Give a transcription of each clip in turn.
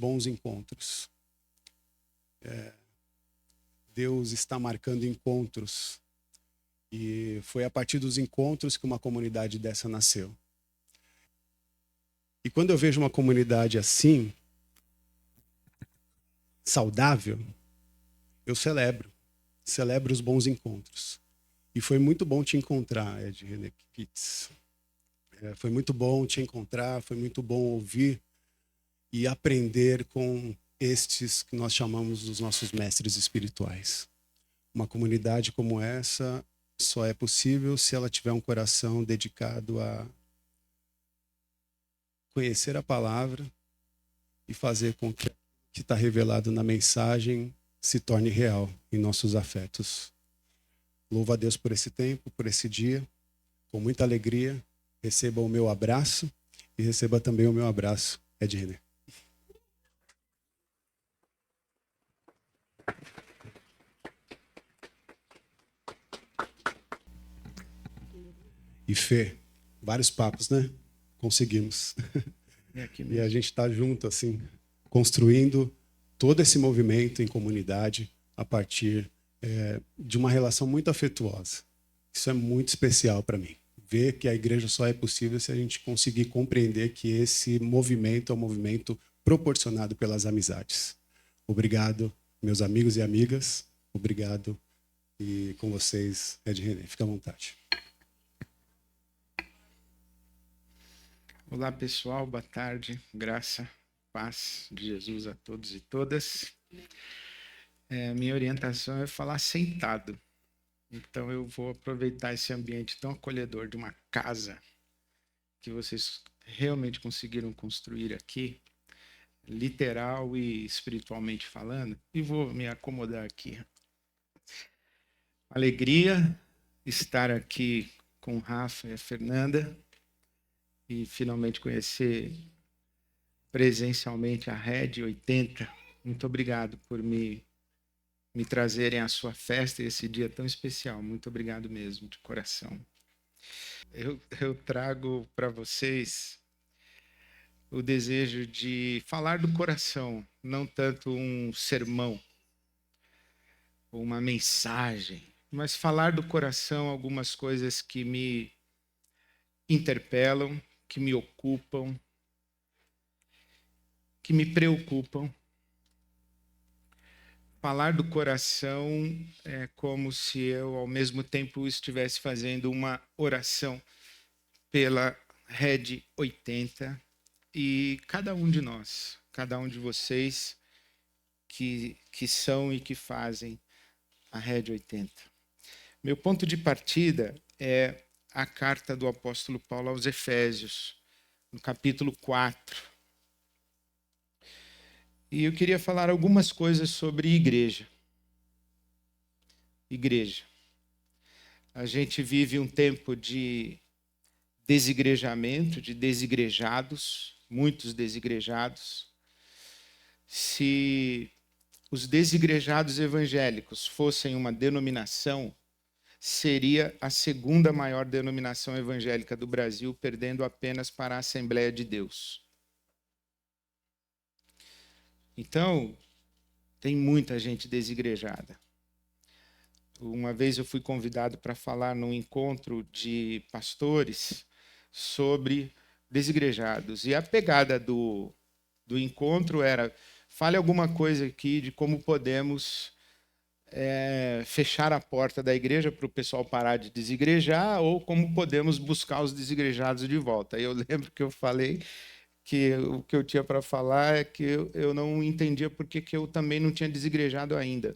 bons encontros. Deus está marcando encontros. E foi a partir dos encontros que uma comunidade dessa nasceu. E quando eu vejo uma comunidade assim, saudável, eu celebro os bons encontros. E foi muito bom te encontrar, Ed René Pitts. Foi muito bom te encontrar, foi muito bom ouvir e aprender com estes que nós chamamos dos nossos mestres espirituais. Uma comunidade como essa só é possível se ela tiver um coração dedicado a conhecer a palavra e fazer com que o que está revelado na mensagem se torne real em nossos afetos. Louvo a Deus por esse tempo, por esse dia. Com muita alegria, receba o meu abraço e receba também o meu abraço, Ed René. E Fê, vários papos, né? Conseguimos. E a gente está junto, assim, construindo todo esse movimento em comunidade a partir de uma relação muito afetuosa. Isso é muito especial para mim. Ver que a igreja só é possível se a gente conseguir compreender que esse movimento é um movimento proporcionado pelas amizades. Obrigado, meus amigos e amigas. Obrigado. E com vocês, Ed René. Fica à vontade. Olá, pessoal. Boa tarde. Graça, paz de Jesus a todos e todas. Minha orientação é falar sentado. Então, eu vou aproveitar esse ambiente tão acolhedor de uma casa que vocês realmente conseguiram construir aqui, literal e espiritualmente falando, e vou me acomodar aqui. Alegria estar aqui com o Rafa e a Fernanda e finalmente conhecer presencialmente a Red 80. Muito obrigado por me trazerem à sua festa esse dia tão especial. Muito obrigado mesmo, de coração. Eu trago para vocês o desejo de falar do coração, não tanto um sermão ou uma mensagem, mas falar do coração algumas coisas que me interpelam, que me ocupam, que me preocupam. Falar do coração é como se eu, ao mesmo tempo, estivesse fazendo uma oração pela Red 80 e cada um de nós, cada um de vocês que são e que fazem a Red 80. Meu ponto de partida é a carta do apóstolo Paulo aos Efésios, no capítulo 4. E eu queria falar algumas coisas sobre igreja. Igreja. A gente vive um tempo de desigrejamento, de desigrejados, muitos desigrejados. Se os desigrejados evangélicos fossem uma denominação, seria a segunda maior denominação evangélica do Brasil, perdendo apenas para a Assembleia de Deus. Então, tem muita gente desigrejada. Uma vez eu fui convidado para falar num encontro de pastores sobre desigrejados. E a pegada do encontro era: fale alguma coisa aqui de como podemos fechar a porta da igreja para o pessoal parar de desigrejar, ou como podemos buscar os desigrejados de volta. E eu lembro que eu falei que o que eu tinha para falar é que eu não entendia por que eu também não tinha desigrejado ainda.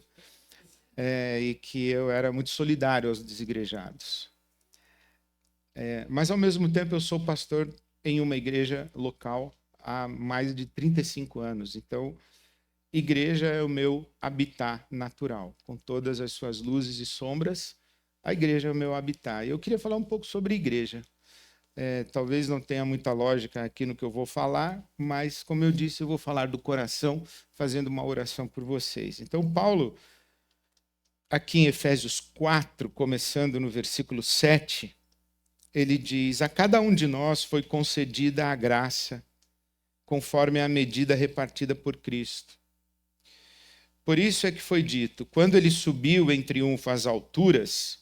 E que eu era muito solidário aos desigrejados. Mas, ao mesmo tempo, eu sou pastor em uma igreja local há mais de 35 anos. Então, igreja é o meu habitat natural, com todas as suas luzes e sombras. A igreja é o meu habitat. Eu queria falar um pouco sobre igreja. Talvez não tenha muita lógica aqui no que eu vou falar, mas, como eu disse, eu vou falar do coração, fazendo uma oração por vocês. Então, Paulo, aqui em Efésios 4, começando no versículo 7, ele diz: a cada um de nós foi concedida a graça conforme a medida repartida por Cristo. Por isso é que foi dito: quando ele subiu em triunfo às alturas,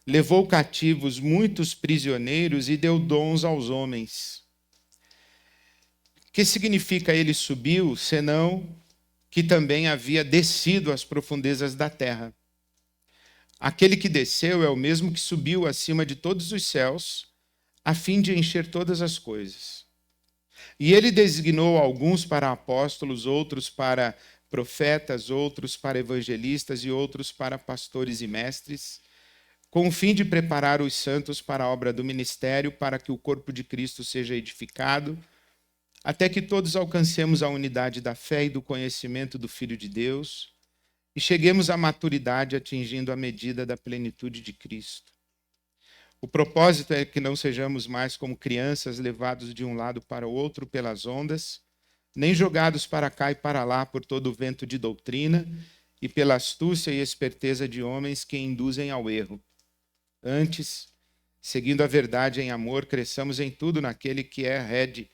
levou cativos muitos prisioneiros e deu dons aos homens. O que significa ele subiu, senão que também havia descido às profundezas da terra? Aquele que desceu é o mesmo que subiu acima de todos os céus, a fim de encher todas as coisas. E ele designou alguns para apóstolos, outros para profetas, outros para evangelistas e outros para pastores e mestres, com o fim de preparar os santos para a obra do ministério, para que o corpo de Cristo seja edificado, até que todos alcancemos a unidade da fé e do conhecimento do Filho de Deus e cheguemos à maturidade, atingindo a medida da plenitude de Cristo. O propósito é que não sejamos mais como crianças levados de um lado para o outro pelas ondas, nem jogados para cá e para lá por todo o vento de doutrina e pela astúcia e esperteza de homens que induzem ao erro. Antes, seguindo a verdade em amor, cresçamos em tudo naquele que é a rede.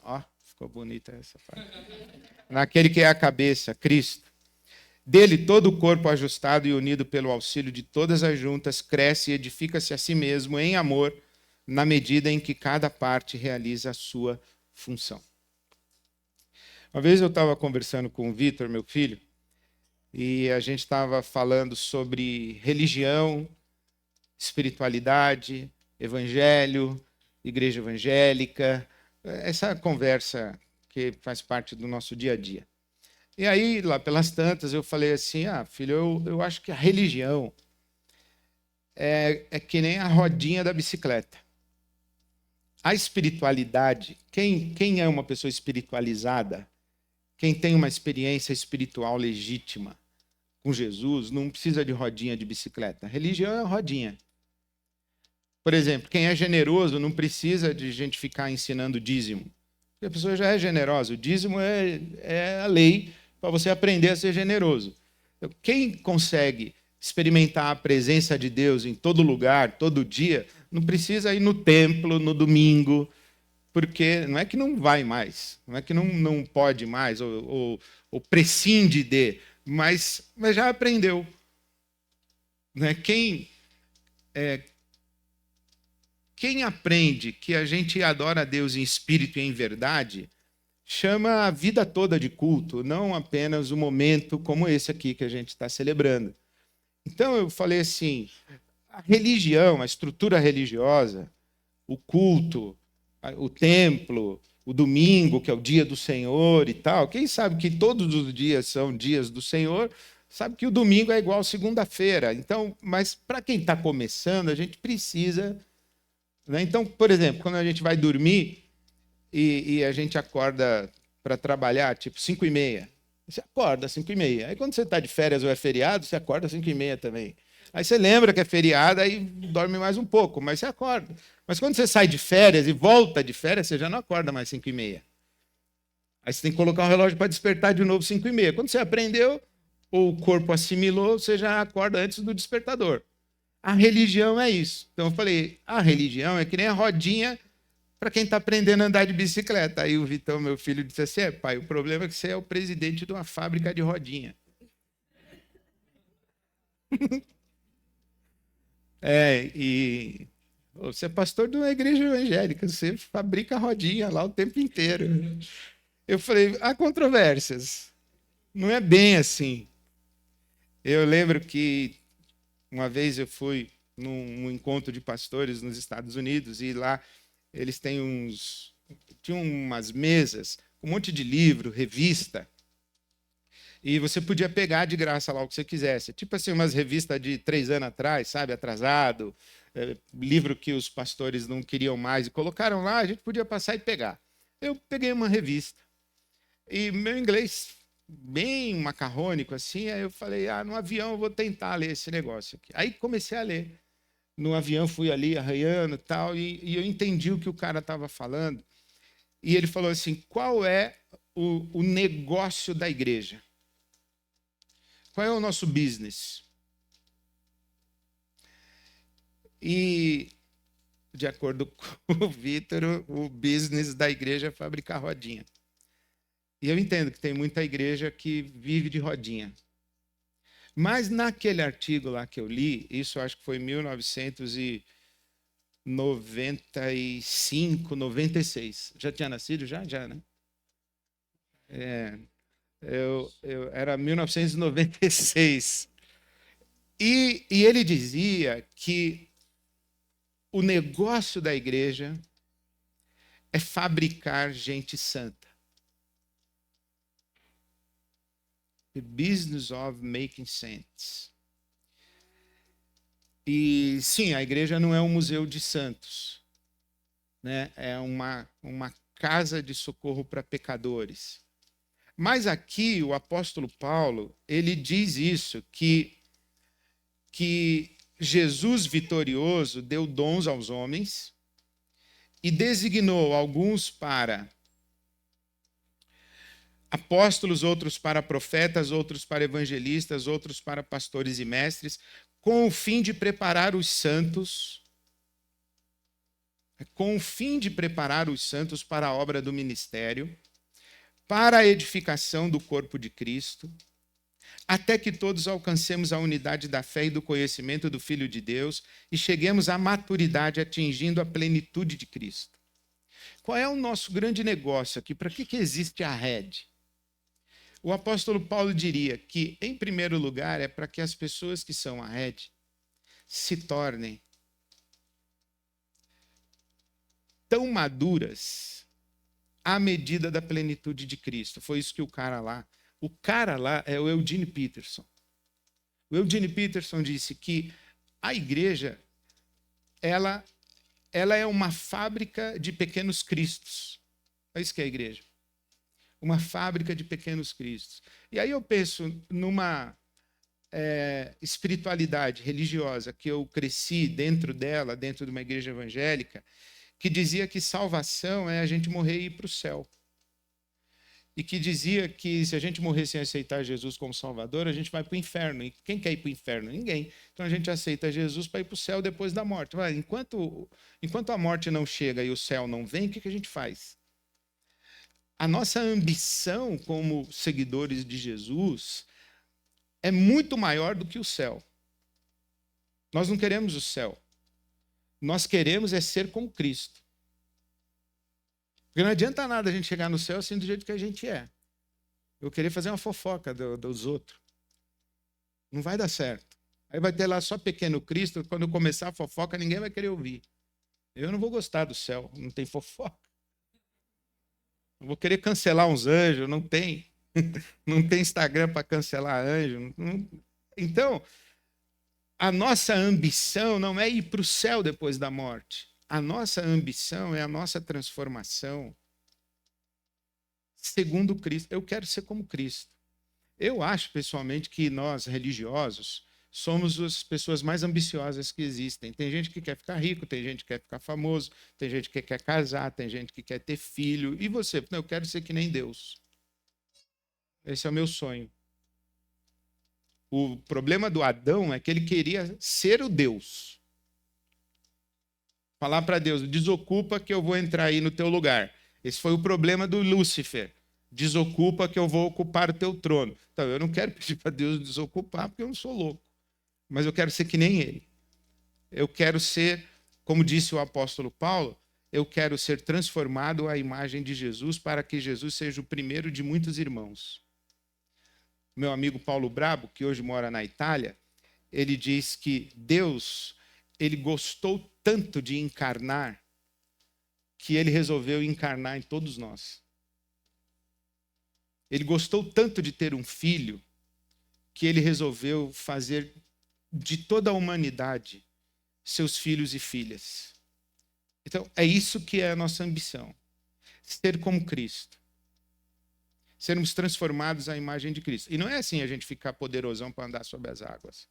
Ó, ficou bonita essa parte. Naquele que é a cabeça, Cristo. Dele, todo o corpo ajustado e unido pelo auxílio de todas as juntas, cresce e edifica-se a si mesmo em amor, na medida em que cada parte realiza a sua função. Uma vez eu estava conversando com o Vitor, meu filho, e a gente estava falando sobre religião, espiritualidade, evangelho, igreja evangélica, essa conversa que faz parte do nosso dia a dia. E aí, lá pelas tantas, eu falei assim, filho, eu acho que a religião é que nem a rodinha da bicicleta. A espiritualidade, quem é uma pessoa espiritualizada, quem tem uma experiência espiritual legítima com Jesus, não precisa de rodinha de bicicleta. A religião é rodinha. Por exemplo, quem é generoso não precisa de gente ficar ensinando dízimo. Porque a pessoa já é generosa. O dízimo é a lei para você aprender a ser generoso. Então, quem consegue experimentar a presença de Deus em todo lugar, todo dia, não precisa ir no templo, no domingo, porque não é que não vai mais, não é que não pode mais, ou prescinde de, mas já aprendeu. Né? Quem aprende que a gente adora a Deus em espírito e em verdade, chama a vida toda de culto, não apenas um momento como esse aqui que a gente está celebrando. Então eu falei assim, a religião, a estrutura religiosa, o culto, o templo, o domingo, que é o dia do Senhor e tal, quem sabe que todos os dias são dias do Senhor, sabe que o domingo é igual segunda-feira. Então, mas para quem está começando, a gente precisa... Né? Então, por exemplo, quando a gente vai dormir e a gente acorda para trabalhar, tipo 5h30, você acorda às 5h30. Aí quando você está de férias ou é feriado, você acorda às 5h30 também. Aí você lembra que é feriado, aí dorme mais um pouco, mas você acorda. Mas quando você sai de férias e volta de férias, você já não acorda mais 5h30. Aí você tem que colocar o relógio para despertar de novo 5h30. Quando você aprendeu, ou o corpo assimilou, você já acorda antes do despertador. A religião é isso. Então eu falei, a religião é que nem a rodinha para quem está aprendendo a andar de bicicleta. Aí o Vitão, meu filho, disse assim, pai, o problema é que você é o presidente de uma fábrica de rodinha. E você é pastor de uma igreja evangélica, você fabrica rodinha lá o tempo inteiro. Eu falei, há controvérsias. Não é bem assim. Eu lembro que uma vez eu fui num encontro de pastores nos Estados Unidos e lá eles tinham umas mesas com um monte de livro, revista, e você podia pegar de graça lá o que você quisesse. Tipo assim, umas revistas de 3 anos atrás, sabe, atrasado, livro que os pastores não queriam mais, e colocaram lá, a gente podia passar e pegar. Eu peguei uma revista, e meu inglês bem macarrônico assim, aí eu falei, no avião eu vou tentar ler esse negócio aqui. Aí comecei a ler. No avião fui ali arranhando e tal, e eu entendi o que o cara estava falando. E ele falou assim, qual é o negócio da igreja? Qual é o nosso business? E, de acordo com o Vitor, o business da igreja é fabricar rodinha. E eu entendo que tem muita igreja que vive de rodinha. Mas naquele artigo lá que eu li, isso acho que foi em 1995, 96. Já tinha nascido? Já, né? Eu era 1996. E ele dizia que o negócio da igreja é fabricar gente santa. The business of making saints. E sim, a igreja não é um museu de santos, né? É uma casa de socorro para pecadores. Mas aqui o apóstolo Paulo, ele diz isso, que Jesus vitorioso deu dons aos homens e designou alguns para apóstolos, outros para profetas, outros para evangelistas, outros para pastores e mestres, com o fim de preparar os santos, para a obra do ministério, para a edificação do corpo de Cristo, até que todos alcancemos a unidade da fé e do conhecimento do Filho de Deus e cheguemos à maturidade, atingindo a plenitude de Cristo. Qual é o nosso grande negócio aqui? Para que existe a rede? O apóstolo Paulo diria que, em primeiro lugar, é para que as pessoas que são a rede se tornem tão maduras à medida da plenitude de Cristo. Foi isso que o cara lá é o Eugene Peterson. O Eugene Peterson disse que a igreja, ela é uma fábrica de pequenos cristos. É isso que é a igreja. Uma fábrica de pequenos cristos. E aí eu penso numa espiritualidade religiosa que eu cresci dentro dela, dentro de uma igreja evangélica, que dizia que salvação é a gente morrer e ir para o céu. E que dizia que se a gente morrer sem aceitar Jesus como Salvador, a gente vai para o inferno. E quem quer ir para o inferno? Ninguém. Então a gente aceita Jesus para ir para o céu depois da morte. Mas enquanto a morte não chega e o céu não vem, o que a gente faz? A nossa ambição como seguidores de Jesus é muito maior do que o céu. Nós não queremos o céu. Nós queremos é ser como Cristo. Porque não adianta nada a gente chegar no céu assim do jeito que a gente é. Eu querer fazer uma fofoca dos outros. Não vai dar certo. Aí vai ter lá só pequeno Cristo, quando começar a fofoca, ninguém vai querer ouvir. Eu não vou gostar do céu, não tem fofoca. Eu vou querer cancelar uns anjos, não tem. Não tem Instagram para cancelar anjo. Então, a nossa ambição não é ir para o céu depois da morte. A nossa ambição é a nossa transformação segundo Cristo. Eu quero ser como Cristo. Eu acho, pessoalmente, que nós, religiosos, somos as pessoas mais ambiciosas que existem. Tem gente que quer ficar rico, tem gente que quer ficar famoso, tem gente que quer casar, tem gente que quer ter filho. E você? Não, eu quero ser que nem Deus. Esse é o meu sonho. O problema do Adão é que ele queria ser o Deus. Falar para Deus, desocupa que eu vou entrar aí no teu lugar. Esse foi o problema do Lúcifer. Desocupa que eu vou ocupar o teu trono. Então, eu não quero pedir para Deus desocupar porque eu não sou louco. Mas eu quero ser que nem ele. Eu quero ser, como disse o apóstolo Paulo, eu quero ser transformado à imagem de Jesus para que Jesus seja o primeiro de muitos irmãos. Meu amigo Paulo Brabo, que hoje mora na Itália, ele diz que Deus, ele gostou tanto de encarnar que ele resolveu encarnar em todos nós. Ele gostou tanto de ter um filho que ele resolveu fazer de toda a humanidade seus filhos e filhas. Então, é isso que é a nossa ambição. Ser como Cristo. Sermos transformados à imagem de Cristo. E não é assim a gente ficar poderosão para andar sobre as águas.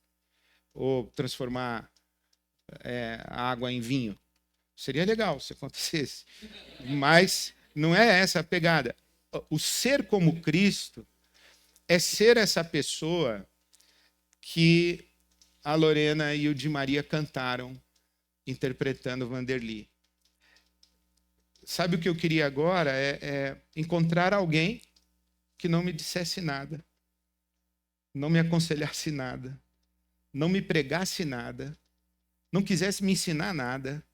Ou transformar a água em vinho. Seria legal se acontecesse. Mas não é essa a pegada. O ser como Cristo é ser essa pessoa que a Lorena e o Di Maria cantaram, interpretando Vanderly. Sabe o que eu queria agora? É encontrar alguém que não me dissesse nada, não me aconselhasse nada, não me pregasse nada, não quisesse me ensinar nada,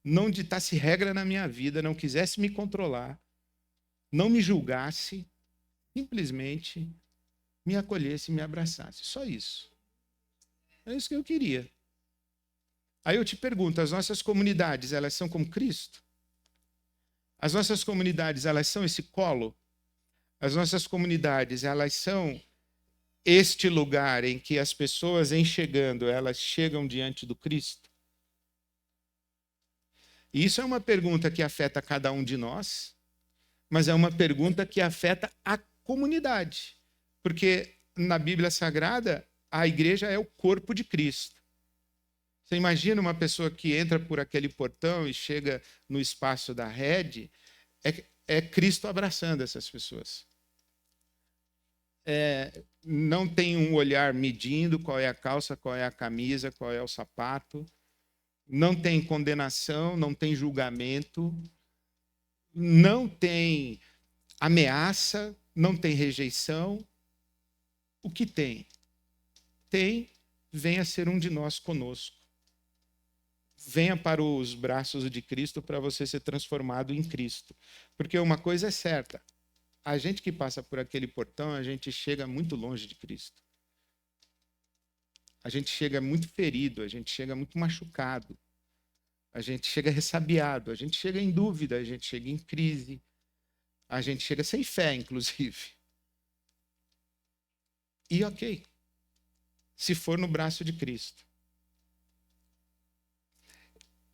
não ditasse regra na minha vida, não quisesse me controlar, não me julgasse, simplesmente me acolhesse e me abraçasse. Só isso. É isso que eu queria. Aí eu te pergunto, as nossas comunidades, elas são como Cristo? As nossas comunidades, elas são esse colo? As nossas comunidades, elas são este lugar em que as pessoas, em chegando, elas chegam diante do Cristo? E isso é uma pergunta que afeta cada um de nós, mas é uma pergunta que afeta a comunidade. Porque na Bíblia Sagrada, a igreja é o corpo de Cristo. Você imagina uma pessoa que entra por aquele portão e chega no espaço da rede, é Cristo abraçando essas pessoas. Não tem um olhar medindo qual é a calça, qual é a camisa, qual é o sapato. Não tem condenação, não tem julgamento, não tem ameaça, não tem rejeição. O que tem? Tem, venha ser um de nós conosco. Venha para os braços de Cristo para você ser transformado em Cristo. Porque uma coisa é certa, a gente que passa por aquele portão, a gente chega muito longe de Cristo. A gente chega muito ferido, a gente chega muito machucado, a gente chega ressabiado, a gente chega em dúvida, a gente chega em crise, a gente chega sem fé, inclusive. E ok, se for no braço de Cristo.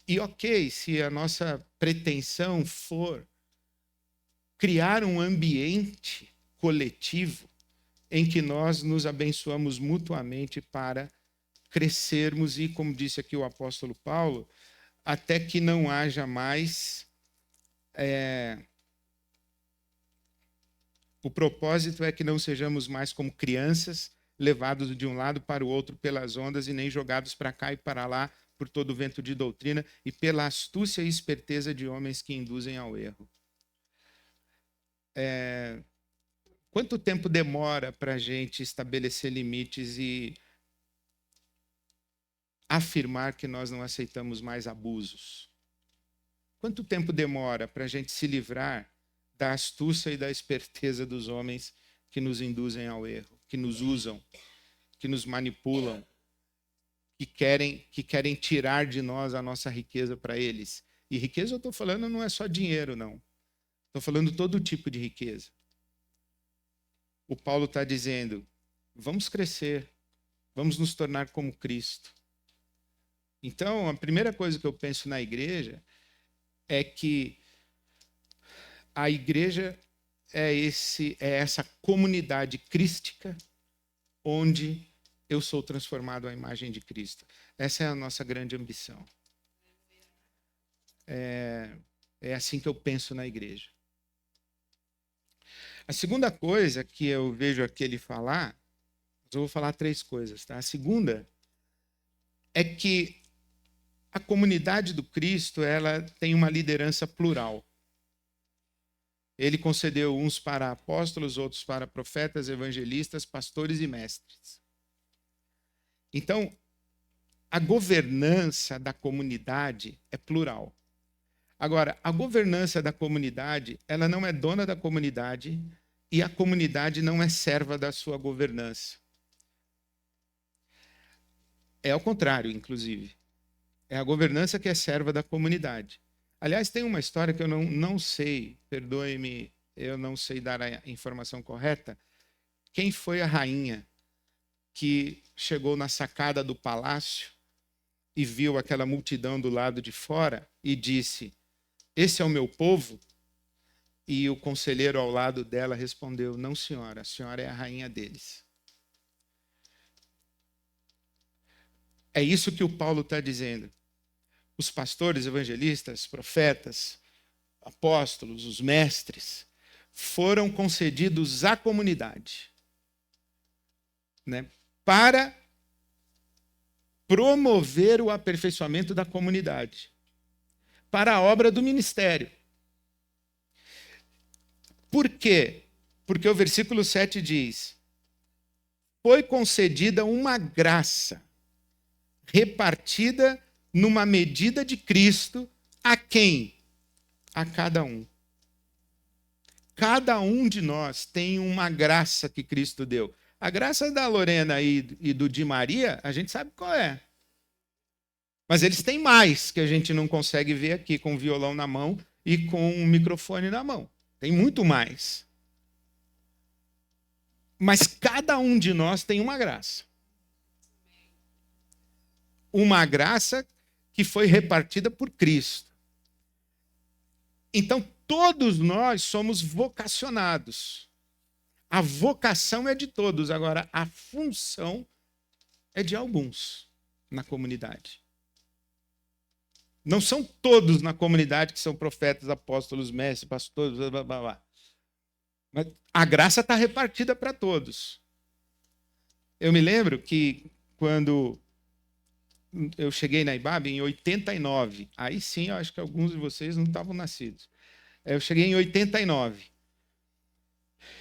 E ok, se a nossa pretensão for criar um ambiente coletivo em que nós nos abençoamos mutuamente para crescermos e, como disse aqui o apóstolo Paulo, até que não haja mais... O propósito é que não sejamos mais como crianças, levados de um lado para o outro pelas ondas e nem jogados para cá e para lá por todo o vento de doutrina e pela astúcia e esperteza de homens que induzem ao erro. Quanto tempo demora para a gente estabelecer limites e afirmar que nós não aceitamos mais abusos? Quanto tempo demora para a gente se livrar da astúcia e da esperteza dos homens que nos induzem ao erro, que nos usam, que nos manipulam, que querem tirar de nós a nossa riqueza para eles? E riqueza, eu estou falando, não é só dinheiro, não. Estou falando todo tipo de riqueza. O Paulo está dizendo, vamos crescer, vamos nos tornar como Cristo. Então, a primeira coisa que eu penso na igreja é que a igreja é essa comunidade crística onde eu sou transformado à imagem de Cristo. Essa é a nossa grande ambição. É assim que eu penso na igreja. A segunda coisa que eu vejo aqui ele falar, eu vou falar 3 coisas, tá? A segunda é que a comunidade do Cristo, ela tem uma liderança plural. Ele concedeu uns para apóstolos, outros para profetas, evangelistas, pastores e mestres. Então, a governança da comunidade é plural. Agora, a governança da comunidade, ela não é dona da comunidade e a comunidade não é serva da sua governança. É ao contrário, inclusive. É a governança que é serva da comunidade. Aliás, tem uma história que eu não sei, perdoe-me, eu não sei dar a informação correta. Quem foi a rainha que chegou na sacada do palácio e viu aquela multidão do lado de fora e disse: "Esse é o meu povo"? E o conselheiro ao lado dela respondeu: "Não, senhora, a senhora é a rainha deles". É isso que o Paulo está dizendo. Os pastores, evangelistas, profetas, apóstolos, os mestres, foram concedidos à comunidade, né, para promover o aperfeiçoamento da comunidade, para a obra do ministério. Por quê? Porque o versículo 7 diz: foi concedida uma graça repartida numa medida de Cristo a quem? A cada um. Cada um de nós tem uma graça que Cristo deu. A graça da Lorena e do Di Maria, a gente sabe qual é. Mas eles têm mais que a gente não consegue ver aqui com o violão na mão e com o microfone na mão. Tem muito mais. Mas cada um de nós tem uma graça. Uma graça que foi repartida por Cristo. Então, todos nós somos vocacionados. A vocação é de todos, agora a função é de alguns na comunidade. Não são todos na comunidade que são profetas, apóstolos, mestres, pastores, blá, blá, blá. Mas a graça está repartida para todos. Eu me lembro que quando eu cheguei na IBAB em 89, aí sim, eu acho que alguns de vocês não estavam nascidos. Eu cheguei em 89.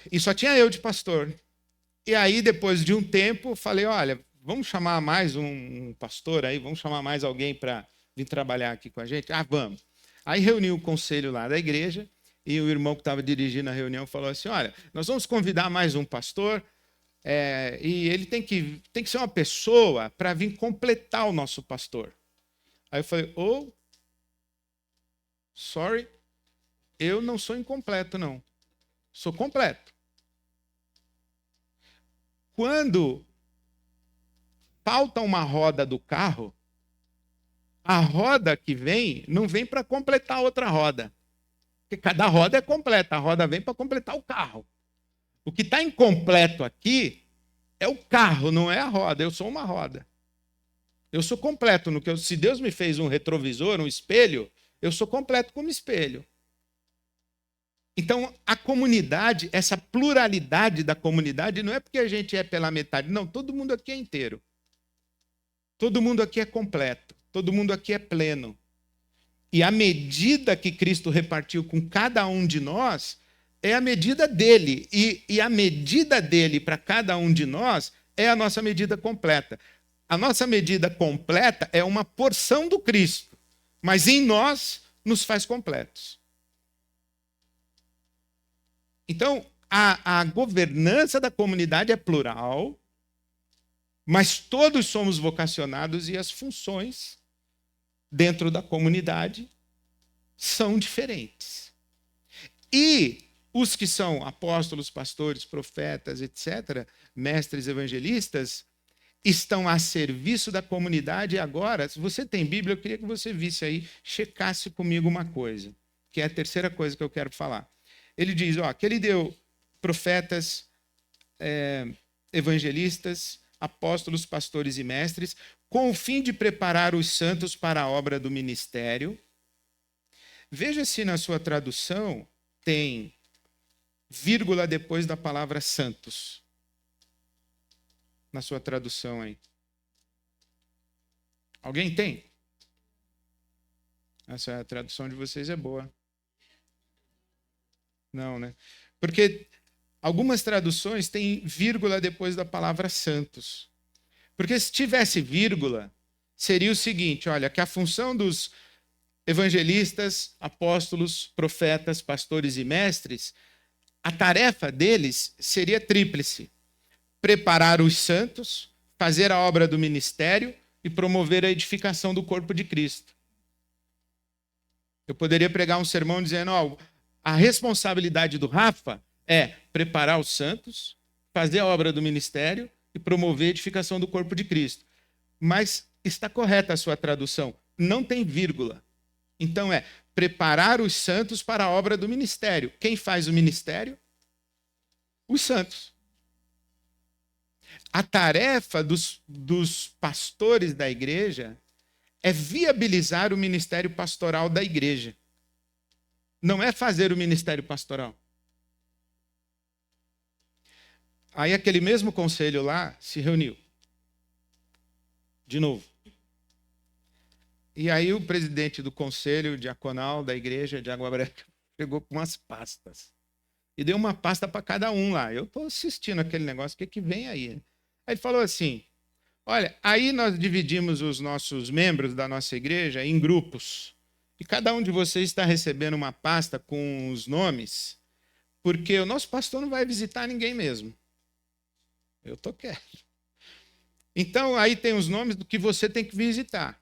E só tinha eu de pastor. E aí, depois de um tempo, falei, olha, vamos chamar mais um pastor aí, vamos chamar mais alguém para vir trabalhar aqui com a gente? Ah, vamos. Aí reuni o conselho lá da igreja, e o irmão que estava dirigindo a reunião falou assim, olha, nós vamos convidar mais um pastor, e ele tem que ser uma pessoa para vir completar o nosso pastor. Aí eu falei, sorry, eu não sou incompleto, não. Sou completo. Quando falta uma roda do carro, a roda que vem não vem para completar outra roda. Porque cada roda é completa, a roda vem para completar o carro. O que está incompleto aqui é o carro, não é a roda. Eu sou uma roda. Eu sou completo no que se Deus me fez um retrovisor, um espelho, eu sou completo como espelho. Então, a comunidade, essa pluralidade da comunidade, não é porque a gente é pela metade. Não, todo mundo aqui é inteiro. Todo mundo aqui é completo. Todo mundo aqui é pleno. E a medida que Cristo repartiu com cada um de nós é a medida dele. E a medida dele para cada um de nós é a nossa medida completa. A nossa medida completa é uma porção do Cristo, mas em nós nos faz completos. Então, a governança da comunidade é plural, mas todos somos vocacionados e as funções dentro da comunidade são diferentes. E os que são apóstolos, pastores, profetas, etc., mestres evangelistas, estão a serviço da comunidade. E agora, se você tem Bíblia, eu queria que você visse aí, checasse comigo uma coisa, que é a terceira coisa que eu quero falar. Ele diz, que ele deu profetas, evangelistas, apóstolos, pastores e mestres, com o fim de preparar os santos para a obra do ministério. Veja se na sua tradução tem vírgula depois da palavra santos. Na sua tradução aí. Alguém tem? Essa tradução de vocês é boa. Não, né? Porque algumas traduções têm vírgula depois da palavra santos. Porque se tivesse vírgula, seria o seguinte, olha, que a função dos evangelistas, apóstolos, profetas, pastores e mestres, a tarefa deles seria tríplice: preparar os santos, fazer a obra do ministério e promover a edificação do corpo de Cristo. Eu poderia pregar um sermão dizendo, a responsabilidade do Rafa é preparar os santos, fazer a obra do ministério e promover a edificação do corpo de Cristo. Mas está correta a sua tradução. Não tem vírgula. Então preparar os santos para a obra do ministério. Quem faz o ministério? Os santos. A tarefa dos pastores da igreja é viabilizar o ministério pastoral da igreja. Não é fazer o ministério pastoral. Aí aquele mesmo conselho lá se reuniu. De novo. E aí o presidente do conselho diaconal da igreja de Água Branca chegou com umas pastas. e deu uma pasta para cada um lá. Eu estou assistindo aquele negócio, o que vem aí? Aí ele falou assim, olha, aí nós dividimos os nossos membros da nossa igreja em grupos, e cada um de vocês está recebendo uma pasta com os nomes, porque o nosso pastor não vai visitar ninguém mesmo. Eu estou quieto. Então, aí tem os nomes do que você tem que visitar.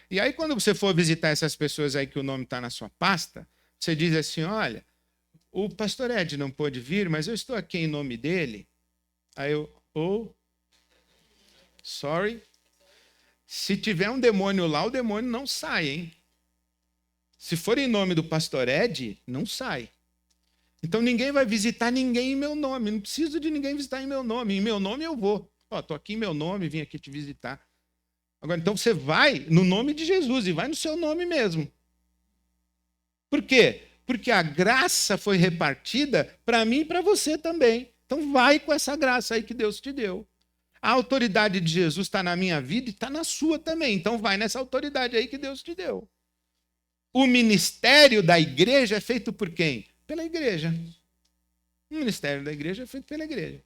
E aí, quando você for visitar essas pessoas aí que o nome está na sua pasta, você diz assim, olha, o pastor Ed não pôde vir, mas eu estou aqui em nome dele. Aí eu, sorry. Se tiver um demônio lá, o demônio não sai, hein? Se for em nome do pastor Ed, não sai. Então ninguém vai visitar ninguém em meu nome. Não preciso de ninguém visitar em meu nome. Em meu nome eu vou. Estou aqui em meu nome, vim aqui te visitar. Agora, então você vai no nome de Jesus e vai no seu nome mesmo. Por quê? Porque a graça foi repartida para mim e para você também. Então vai com essa graça aí que Deus te deu. A autoridade de Jesus está na minha vida e está na sua também. Então vai nessa autoridade aí que Deus te deu. O ministério da igreja é feito por quem? Pela igreja. O ministério da igreja é feito pela igreja.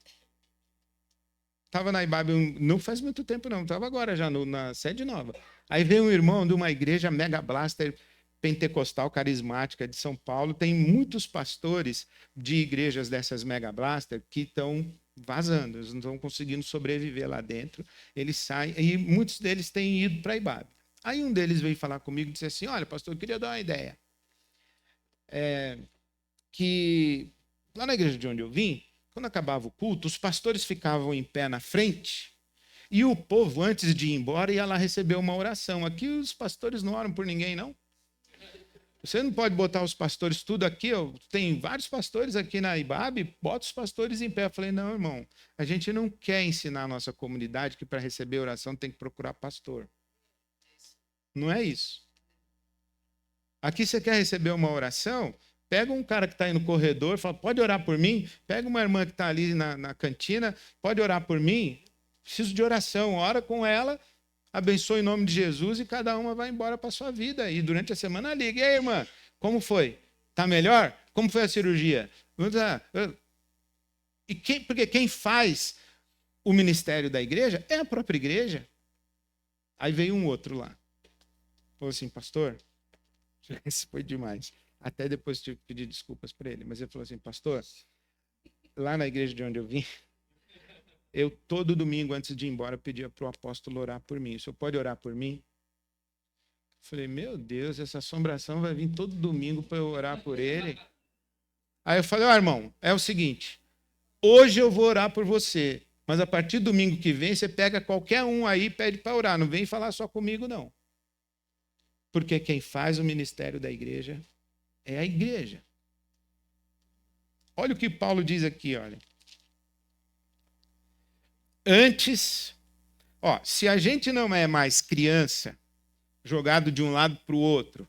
Estava na IBAB, não faz muito tempo não, estava agora já na sede nova. Aí veio um irmão de uma igreja Mega Blaster pentecostal carismática de São Paulo. Tem muitos pastores de igrejas dessas Mega Blaster que estão vazando, eles não estão conseguindo sobreviver lá dentro. Eles saem, e muitos deles têm ido para a IBAB. Aí um deles veio falar comigo e disse assim, olha, pastor, eu queria dar uma ideia. Que lá na igreja de onde eu vim, quando acabava o culto, os pastores ficavam em pé na frente e o povo, antes de ir embora, ia lá receber uma oração. Aqui os pastores não oram por ninguém, não. Você não pode botar os pastores tudo aqui. Tem vários pastores aqui na IBAB, bota os pastores em pé. Eu falei, não, irmão, a gente não quer ensinar a nossa comunidade que para receber oração tem que procurar pastor. Não é isso. Aqui você quer receber uma oração, pega um cara que está aí no corredor, fala, pode orar por mim? Pega uma irmã que está ali na cantina, pode orar por mim? Preciso de oração, ora com ela, abençoe em nome de Jesus e cada uma vai embora para a sua vida. E durante a semana liga, e aí, irmã, como foi? Está melhor? Como foi a cirurgia? Porque quem faz o ministério da igreja é a própria igreja. Aí veio um outro lá. Falou assim, pastor, esse foi demais. Até depois tive que pedir desculpas para ele. Mas ele falou assim, pastor, lá na igreja de onde eu vim, eu todo domingo, antes de ir embora, pedia para o apóstolo orar por mim. O senhor pode orar por mim? Eu falei, meu Deus, essa assombração vai vir todo domingo para eu orar por ele. Aí eu falei, irmão, é o seguinte, hoje eu vou orar por você, mas a partir do domingo que vem, você pega qualquer um aí e pede para orar. Não vem falar só comigo, não. Porque quem faz o ministério da igreja é a igreja. Olha o que Paulo diz aqui, olha. Antes, se a gente não é mais criança, jogado de um lado para o outro,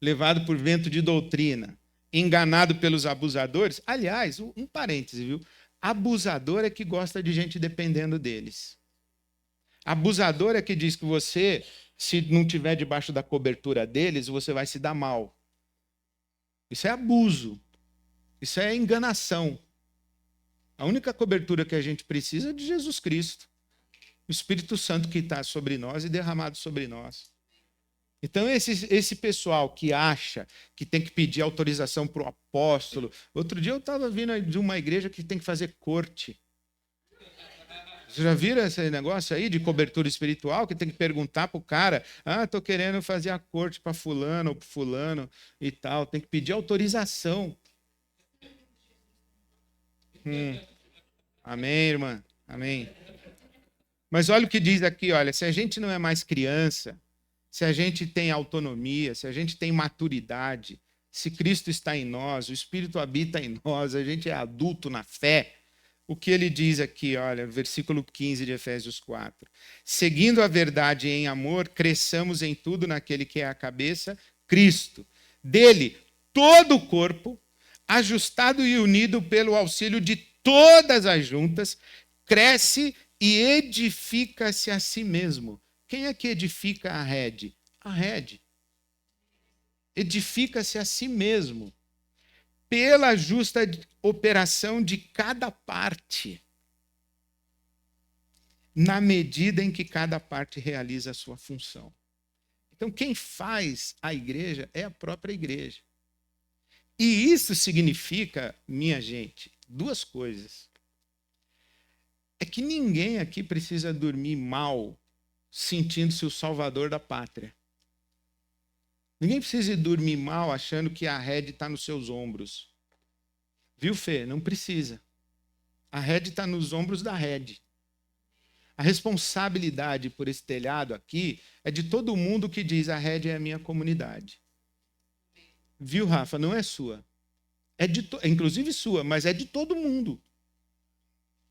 levado por vento de doutrina, enganado pelos abusadores, aliás, um parêntese, viu? Abusador é que gosta de gente dependendo deles. Abusador é que diz que você, se não estiver debaixo da cobertura deles, você vai se dar mal. Isso é abuso. Isso é enganação. A única cobertura que a gente precisa é de Jesus Cristo. O Espírito Santo que está sobre nós e derramado sobre nós. Então, esse pessoal que acha que tem que pedir autorização para o apóstolo... Outro dia eu estava vindo de uma igreja que tem que fazer corte. Vocês já viram esse negócio aí de cobertura espiritual? Que tem que perguntar para o cara, estou querendo fazer a corte para fulano ou para fulano e tal. Tem que pedir autorização. Amém, irmã? Amém. Mas olha o que diz aqui, olha, se a gente não é mais criança, se a gente tem autonomia, se a gente tem maturidade, se Cristo está em nós, o Espírito habita em nós, a gente é adulto na fé, o que ele diz aqui, olha, versículo 15 de Efésios 4. Seguindo a verdade em amor, cresçamos em tudo naquele que é a cabeça, Cristo. Dele, todo o corpo, ajustado e unido pelo auxílio de todas as juntas, cresce e edifica-se a si mesmo. Quem é que edifica a rede? A rede. Edifica-se a si mesmo. pela justa operação de cada parte, na medida em que cada parte realiza a sua função. Então, quem faz a igreja é a própria igreja. E isso significa, minha gente, duas coisas. É que ninguém aqui precisa dormir mal, sentindo-se o salvador da pátria. Ninguém precisa dormir mal achando que a rede está nos seus ombros. Viu, Fê? Não precisa. A rede está nos ombros da rede. A responsabilidade por esse telhado aqui é de todo mundo que diz a rede é a minha comunidade. Viu, Rafa? Não é sua. É inclusive sua, mas é de todo mundo.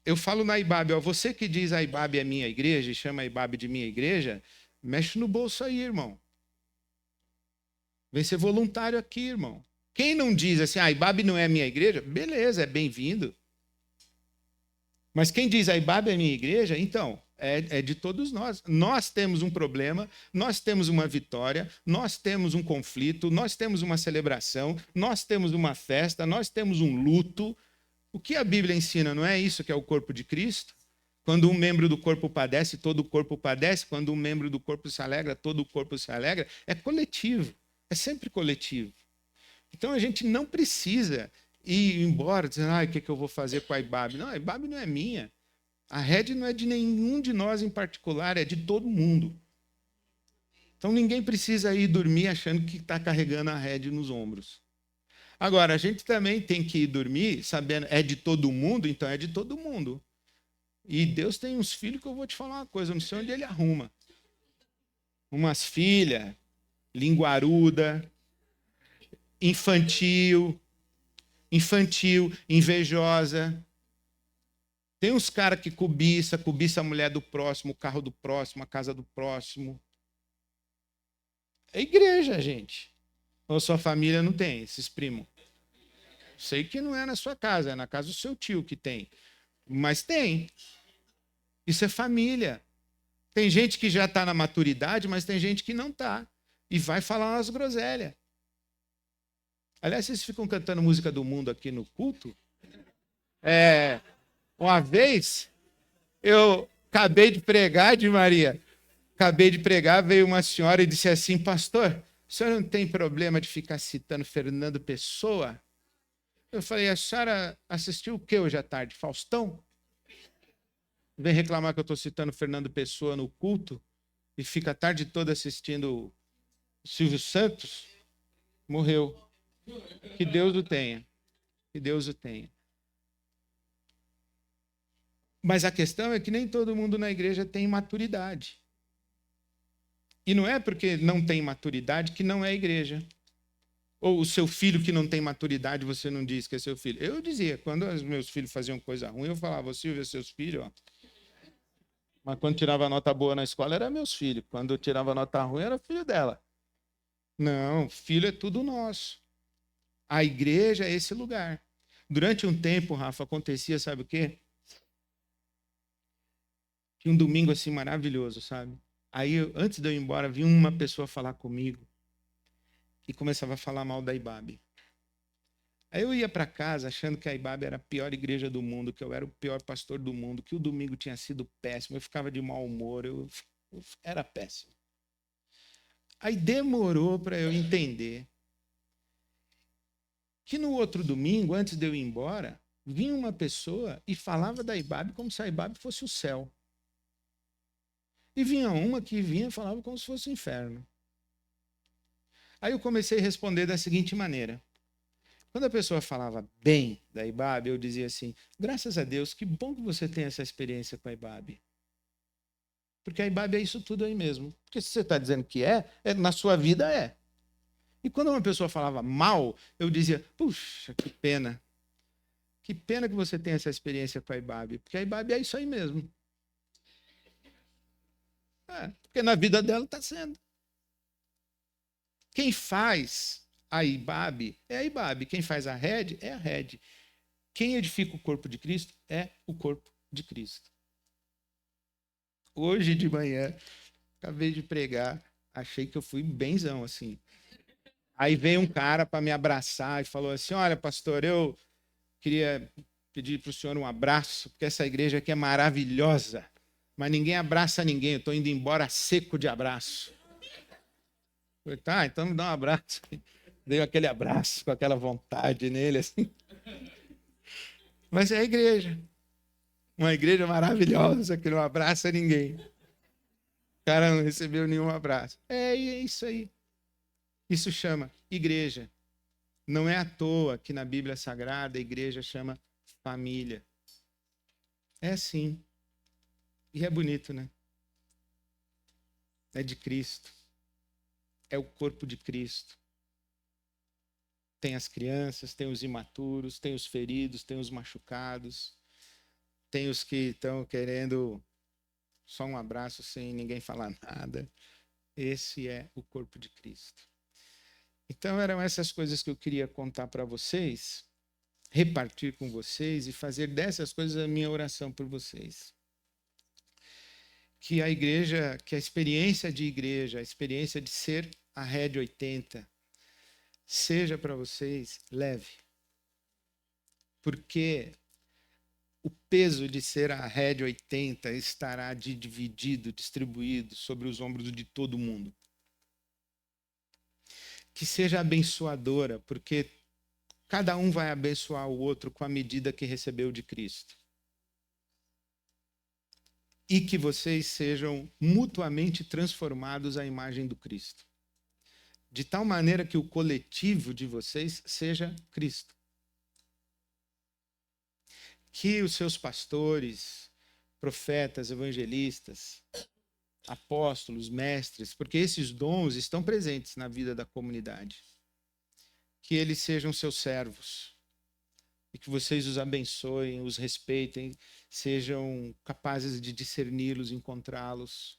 Eu falo na IBAB, ó, você que diz a IBAB é minha igreja e chama a IBAB de minha igreja, mexe no bolso aí, irmão. Vem ser voluntário aqui, irmão. Quem não diz assim, a IBAB não é minha igreja, beleza, é bem-vindo. Mas quem diz a IBAB é minha igreja, então, é de todos nós. Nós temos um problema, nós temos uma vitória, nós temos um conflito, nós temos uma celebração, nós temos uma festa, nós temos um luto. O que a Bíblia ensina, não é isso que é o corpo de Cristo? Quando um membro do corpo padece, todo o corpo padece. Quando um membro do corpo se alegra, todo o corpo se alegra. É coletivo, é sempre coletivo. Então a gente não precisa ir embora dizendo, o que eu vou fazer com a IBAB? Não, a IBAB não é minha. A rede não é de nenhum de nós em particular, é de todo mundo. Então ninguém precisa ir dormir achando que está carregando a rede nos ombros. Agora, a gente também tem que ir dormir sabendo, é de todo mundo, então é de todo mundo. E Deus tem uns filhos que eu vou te falar uma coisa, eu não sei onde ele arruma. Umas filhas, linguaruda, infantil, invejosa. Tem uns caras que cobiça a mulher do próximo, o carro do próximo, a casa do próximo. É igreja, gente. Ou sua família não tem esses primos? Sei que não é na sua casa, é na casa do seu tio que tem. Mas tem. Isso é família. Tem gente que já está na maturidade, mas tem gente que não está. E vai falar umas groselhas. Aliás, vocês ficam cantando música do mundo aqui no culto? Uma vez, eu acabei de pregar, de Maria. Acabei de pregar, veio uma senhora e disse assim, pastor, o senhor não tem problema de ficar citando Fernando Pessoa? Eu falei, a senhora assistiu o que hoje à tarde? Faustão? Vem reclamar que eu estou citando Fernando Pessoa no culto e fica a tarde toda assistindo Silvio Santos? Morreu. Que Deus o tenha. Que Deus o tenha. Mas a questão é que nem todo mundo na igreja tem maturidade. E não é porque não tem maturidade que não é igreja. Ou o seu filho que não tem maturidade, você não diz que é seu filho. Eu dizia, quando os meus filhos faziam coisa ruim, eu falava, Silvio, seus filhos, ó. Mas quando tirava nota boa na escola, era meus filhos. Quando eu tirava nota ruim, era filho dela. Não, filho é tudo nosso. A igreja é esse lugar. Durante um tempo, Rafa, acontecia, sabe o quê? Tinha um domingo assim maravilhoso, sabe? Aí, antes de eu ir embora, vinha uma pessoa falar comigo e começava a falar mal da IBAB. Aí eu ia para casa achando que a IBAB era a pior igreja do mundo, que eu era o pior pastor do mundo, que o domingo tinha sido péssimo, eu ficava de mau humor, eu era péssimo. Aí demorou para eu entender que no outro domingo, antes de eu ir embora, vinha uma pessoa e falava da IBAB como se a IBAB fosse o céu. E vinha uma que vinha e falava como se fosse o inferno. Aí eu comecei a responder da seguinte maneira. Quando a pessoa falava bem da IBAB, eu dizia assim, graças a Deus, que bom que você tem essa experiência com a IBAB. Porque a IBAB é isso tudo aí mesmo. Porque se você está dizendo que na sua vida é. E quando uma pessoa falava mal, eu dizia, puxa, que pena. Que pena que você tem essa experiência com a IBAB. Porque a IBAB é isso aí mesmo. Porque na vida dela está sendo. Quem faz a IBAB é a IBAB. Quem faz a rede é a rede. Quem edifica o corpo de Cristo é o corpo de Cristo. Hoje de manhã, acabei de pregar, achei que eu fui benzão, assim. Aí veio um cara para me abraçar e falou assim: olha, pastor, eu queria pedir para o senhor um abraço, porque essa igreja aqui é maravilhosa, mas ninguém abraça ninguém, eu estou indo embora seco de abraço. Eu falei, tá, então me dá um abraço. Dei aquele abraço com aquela vontade nele, assim. Mas é a igreja. Uma igreja maravilhosa que não abraça ninguém. O cara não recebeu nenhum abraço. É isso aí. Isso chama igreja. Não é à toa que na Bíblia Sagrada a igreja chama família. É assim. E é bonito, né? É de Cristo. É o corpo de Cristo. Tem as crianças, tem os imaturos, tem os feridos, tem os machucados, tem os que estão querendo só um abraço sem ninguém falar nada. Esse é o corpo de Cristo. Então eram essas coisas que eu queria contar para vocês, repartir com vocês e fazer dessas coisas a minha oração por vocês. Que a igreja, que a experiência de igreja, a experiência de ser a Red 80, seja para vocês leve. Porque o peso de ser a Red 80 estará dividido, distribuído sobre os ombros de todo mundo. Que seja abençoadora, porque cada um vai abençoar o outro com a medida que recebeu de Cristo. E que vocês sejam mutuamente transformados à imagem do Cristo. De tal maneira que o coletivo de vocês seja Cristo. Que os seus pastores, profetas, evangelistas, apóstolos, mestres, porque esses dons estão presentes na vida da comunidade, que eles sejam seus servos e que vocês os abençoem, os respeitem, sejam capazes de discerni-los, encontrá-los.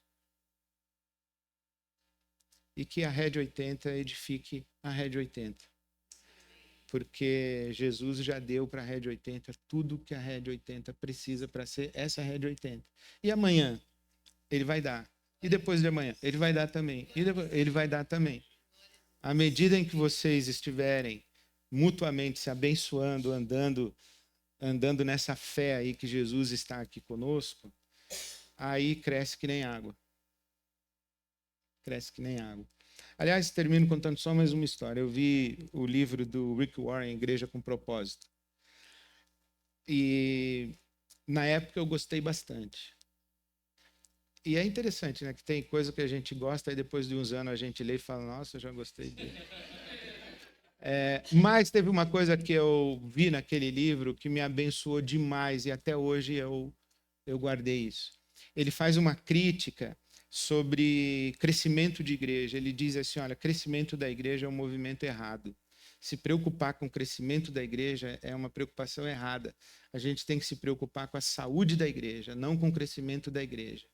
E que a Red 80 edifique a Red 80. Porque Jesus já deu para a Red 80 tudo que a Red 80 precisa para ser essa Red 80. E amanhã ele vai dar. E depois de amanhã ele vai dar também. E depois ele vai dar também. À medida em que vocês estiverem mutuamente se abençoando, andando nessa fé aí que Jesus está aqui conosco, aí cresce que nem água. Cresce que nem água. Aliás, termino contando só mais uma história. Eu vi o livro do Rick Warren, Igreja com Propósito. E na época eu gostei bastante. E é interessante, né? Que tem coisa que a gente gosta e depois de uns anos a gente lê e fala, nossa, eu já gostei dele. Mas teve uma coisa que eu vi naquele livro que me abençoou demais e até hoje eu guardei isso. Ele faz uma crítica sobre crescimento de igreja. Ele diz assim, olha, crescimento da igreja é um movimento errado. Se preocupar com o crescimento da igreja é uma preocupação errada. A gente tem que se preocupar com a saúde da igreja, não com o crescimento da igreja.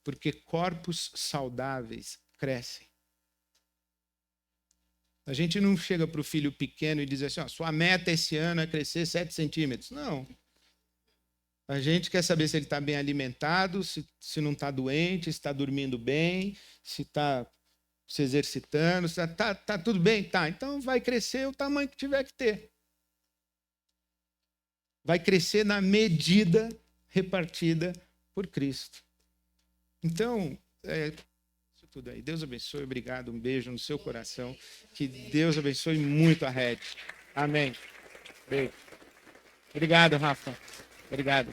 Porque corpos saudáveis crescem. A gente não chega para o filho pequeno e diz assim, ó, sua meta esse ano é crescer 7 centímetros. Não. A gente quer saber se ele está bem alimentado, se não está doente, se está dormindo bem, se está se exercitando, se tá tudo bem? Tá, então vai crescer o tamanho que tiver que ter. Vai crescer na medida repartida por Cristo. Então, isso tudo aí. Deus abençoe, obrigado, um beijo no seu coração. Que Deus abençoe muito a Red. Amém. Beijo. Obrigado, Rafa. Obrigado.